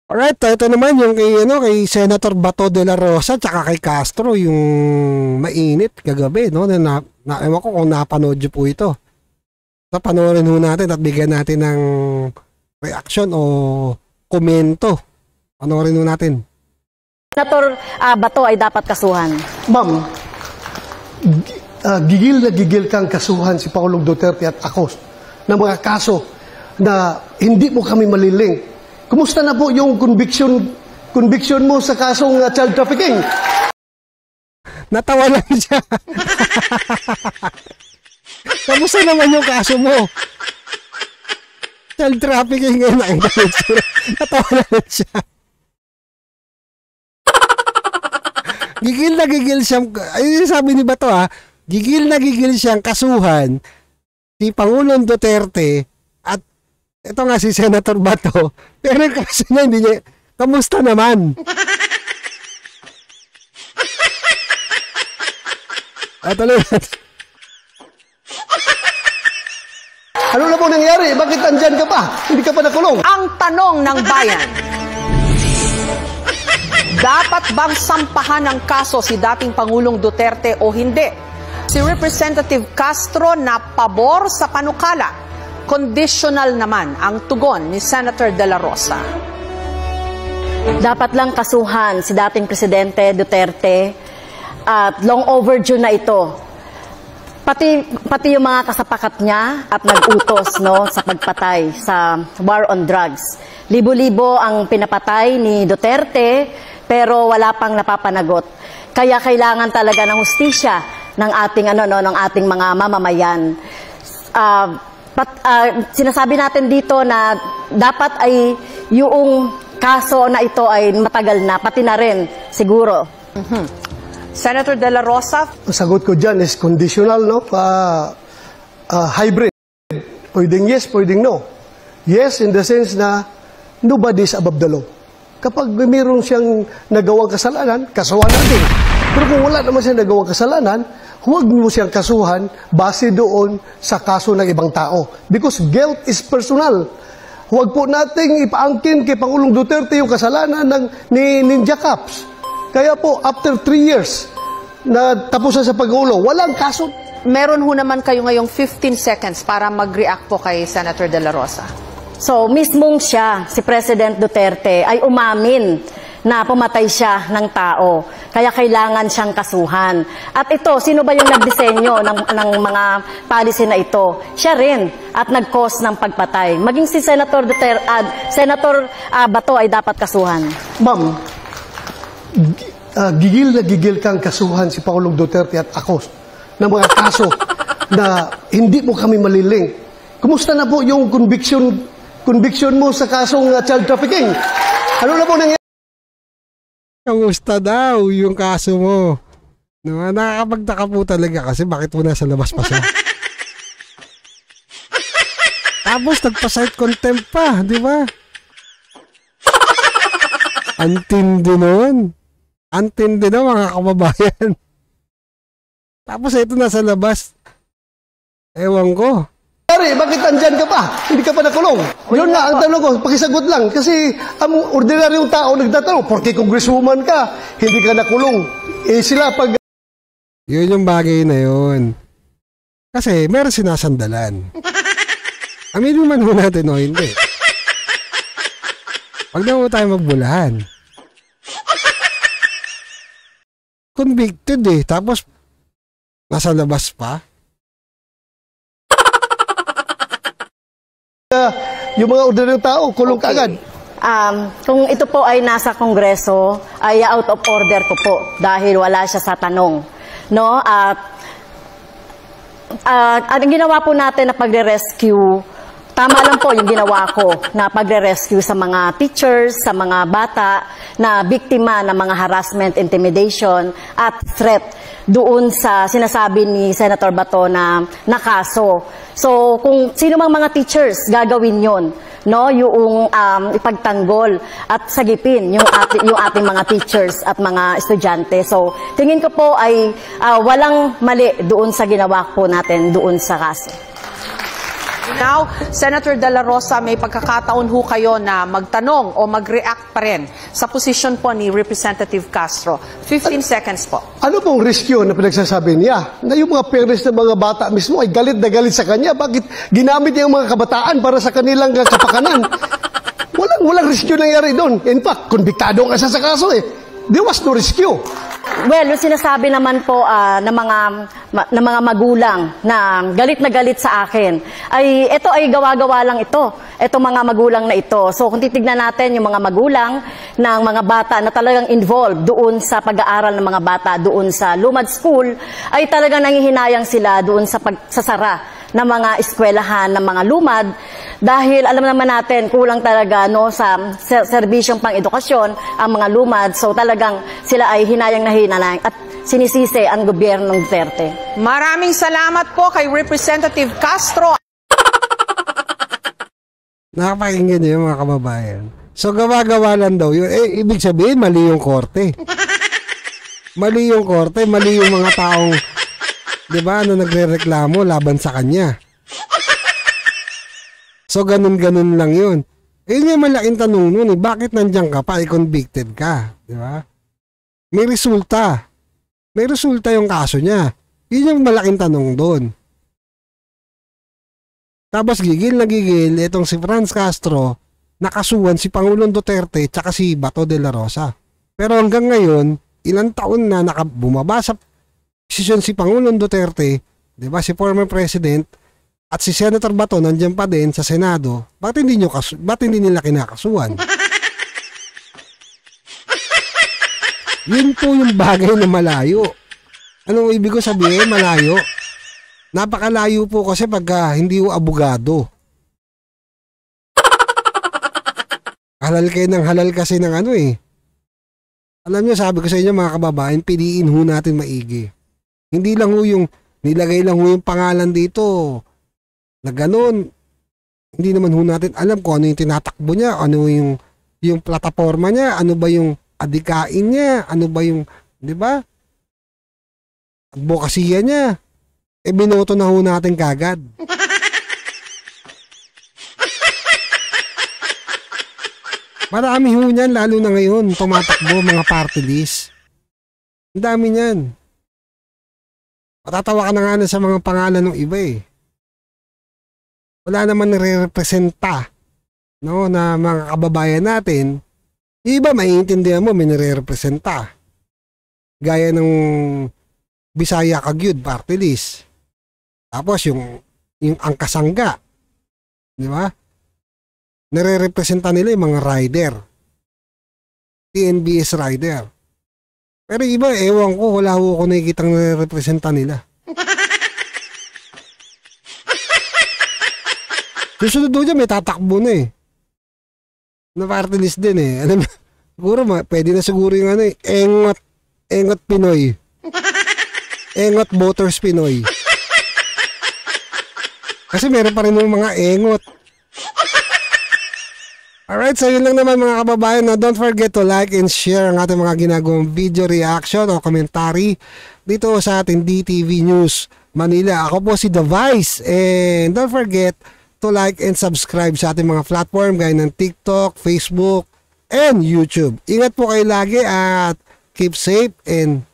Alright, ito naman yung kay Senator Bato de la Rosa tsaka kay Castro, yung mainit kagabi, no? Ewan ko kung napanood nyo po ito. So, panoorin ho natin at bigyan natin ng reaction o komento. Panoorin ho natin. Senator Bato ay dapat kasuhan. Ma'am, gigil na gigil kang kasuhan si Pangulong Duterte at Acos ng mga kaso na hindi mo kami maliling. Kumusta na po yung conviction mo sa kasong child trafficking? Natawa lang siya. Kamusta naman yung kaso mo? Child trafficking ngayon. Natawa lang siya. Gigil na gigil siyang, ayun sabi ni Bato gigil na gigil siyang kasuhan si Pangulong Duterte at ito nga si Senator Bato, pero yung kaso niya, hindi niya, kamusta naman? Tuloy natin. Ano na po nangyari? Bakit andyan ka pa? Hindi ka pa nakulong? Ang tanong ng bayan, dapat bang sampahan ng kaso si dating Pangulong Duterte o hindi? Si Representative Castro na pabor sa panukala. Conditional naman ang tugon ni Senator De La Rosa. Dapat lang kasuhan si dating Presidente Duterte at long overdue na ito. Pati yung mga kasapakat niya at nag-utos sa pagpatay sa war on drugs. Libo-libo ang pinapatay ni Duterte pero wala pang napapanagot. Kaya kailangan talaga ng hustisya ng ating mga mamamayan. Sinasabi natin dito na dapat ay yung kaso na ito ay matagal na, pati na rin siguro. Senator De La Rosa? Ang sagot ko dyan is conditional, no? Hybrid. Pwedeng yes, pwedeng no. Yes, in the sense na nobody is above the law. Kapag mayroon siyang nagawang kasalanan, kasuhan natin. Pero kung wala naman siyang nagawang kasalanan, huwag mo siyang kasuhan base doon sa kaso ng ibang tao. Because guilt is personal. Huwag po nating ipaangkin kay Pangulong Duterte yung kasalanan ni Ninja Caps. Kaya po, after 3 years na tapusan sa pag-ulo, walang kaso. Meron ho naman kayo ngayong 15 seconds para mag-react po kay Senator De La Rosa. So, mismong siya, si President Duterte, ay umamin na pumatay siya ng tao. Kaya kailangan siyang kasuhan. At ito, sino ba yung nagdisenyo ng mga policy na ito? Siya rin at nag-cause ng pagpatay. Maging si Senator Senator Bato ay dapat kasuhan. Ma'am, gigil na gigil kang kasuhan si Pangulong Duterte at Acos ng mga kaso na hindi mo kami maliling. Kumusta na po yung conviction mo sa kasong child trafficking? Ano na po nangyari? Kamusta daw yung kaso mo? Nakakapagtaka po talaga kasi bakit mo nasa labas pa siya? Tapos nagpa-site contempt pa, di ba? Antindi nun. Antindi na mga kababayan. Tapos ito nasa labas. Ewan ko. Bakit andyan ka pa? Hindi ka pa nakulong. Yun nga, ang tanong ko, pakisagot lang. Kasi ang ordinaryong tao nagtatanong, porque congresswoman ka, hindi ka nakulong. Sila pag... Yun yung bagay na yun. Kasi meron sinasandalan. Aminin man mo natin o hindi. Huwag na mo tayo magbulahan. Convicted tapos nasa labas pa. Yung mga ordinaryong tao, kulong kaagad. Kung ito po ay nasa Kongreso, ay out of order ko po dahil wala siya sa tanong. No? At ang ginawa po natin na pagre-rescue, tama lang po yung ginawa ko na pagre-rescue sa mga teachers, sa mga bata na biktima ng mga harassment, intimidation at threat doon sa sinasabi ni Senator Bato na kaso. So, kung sino mang mga teachers, gagawin yon, no? Yung ipagtanggol at sagipin yung ating mga teachers at mga estudyante. So, tingin ko po ay walang mali doon sa ginawa po natin doon sa kaso. Now, Senator De La Rosa, may pagkakataon ho kayo na magtanong o mag-react pa rin sa posisyon po ni Representative Castro. 15 seconds po. Ano pong riskyo na pinagsasabi niya? Na yung mga parents ng mga bata mismo ay galit na galit sa kanya. Bakit ginamit niya yung mga kabataan para sa kanilang kapakanan? Walang riskyo nangyari doon. In fact, konbiktado ka sa kaso eh. There was no riskyo. Well, yung sinasabi naman po ng mga magulang na galit sa akin, ay ito ay gawa-gawa lang ito. Ito mga magulang na ito. So kung titignan natin yung mga magulang ng mga bata na talagang involved doon sa pag-aaral ng mga bata doon sa Lumad School, ay talagang nangihinayang sila doon sa pagsasara ng mga eskwelahan ng mga lumad dahil alam naman natin kulang talaga sa serbisyong pang-edukasyon ang mga lumad, so talagang sila ay hinayang na hinayang at sinisisi ang gobyerno ng Duterte. Maraming salamat po kay Representative Castro. Nakapakinggan niyo yung mga kababayan. So gawa-gawa lang daw yun. Ibig sabihin mali yung korte. Mali yung korte, mali yung mga taong, di ba, nagrereklamo laban sa kanya. So, ganun-ganun lang yun. Yun yung malaking tanong nun, bakit nandiyan ka pa, convicted ka, di ba? May resulta. May resulta yung kaso niya. Yun yung malaking tanong doon. Tapos gigil na gigil, itong si Franz Castro, nakasuhan si Pangulong Duterte tsaka si Bato de la Rosa. Pero hanggang ngayon, ilang taon na bumaba sa desisyon si Pangulong Duterte, di ba, si former president, at si Senator Bato nandiyan pa din sa Senado, bakit hindi nila kinakasuhan? Yun po yung bagay na malayo. Anong ibig ko sabihin, malayo? Napakalayo po kasi pagka hindi po abogado. Halal kayo ng halal kasi ng ano eh. Alam niyo, sabi ko sa inyo mga kababayan, piliin ho natin maigi. Hindi lang ho yung, nilagay lang ho yung pangalan dito na ganun. Hindi naman ho natin alam kung ano yung tinatakbo niya, ano yung plataforma niya, ano ba yung adikain niya, ano ba yung, di ba? Advokasya niya. Binoto na ho natin kagad. Marami ho niyan, lalo na ngayon, tumatakbo mga party list. Ang dami niyan. Matatawa ka na nga sa mga pangalan ng iba eh. Wala naman nire-representa, no, na mga kababayan natin. Iba, maiintindihan mo, may nire-representa. Gaya ng Bisaya Kagyud party list. Tapos yung Angkasangga, di ba? Nire-representa nila yung mga rider. TNBS rider. Pero iba, ewan ko, wala ko nakikitang nire-representa nila. Susunod doon dyan, may tatakbo na eh. Na party list din eh. Alam mo, siguro, pwede na siguro yung ano eh, Engot Pinoy. Engot Voters Pinoy. Kasi meron pa rin mga engot. Alright, so yun lang naman mga kababayan. Now, don't forget to like and share ang ating mga ginagawang video reaction o commentary dito sa ating DTV News Manila. Ako po si The Vice, and don't forget to like and subscribe sa ating mga platform gaya ng TikTok, Facebook, and YouTube. Ingat po kayo lagi at keep safe and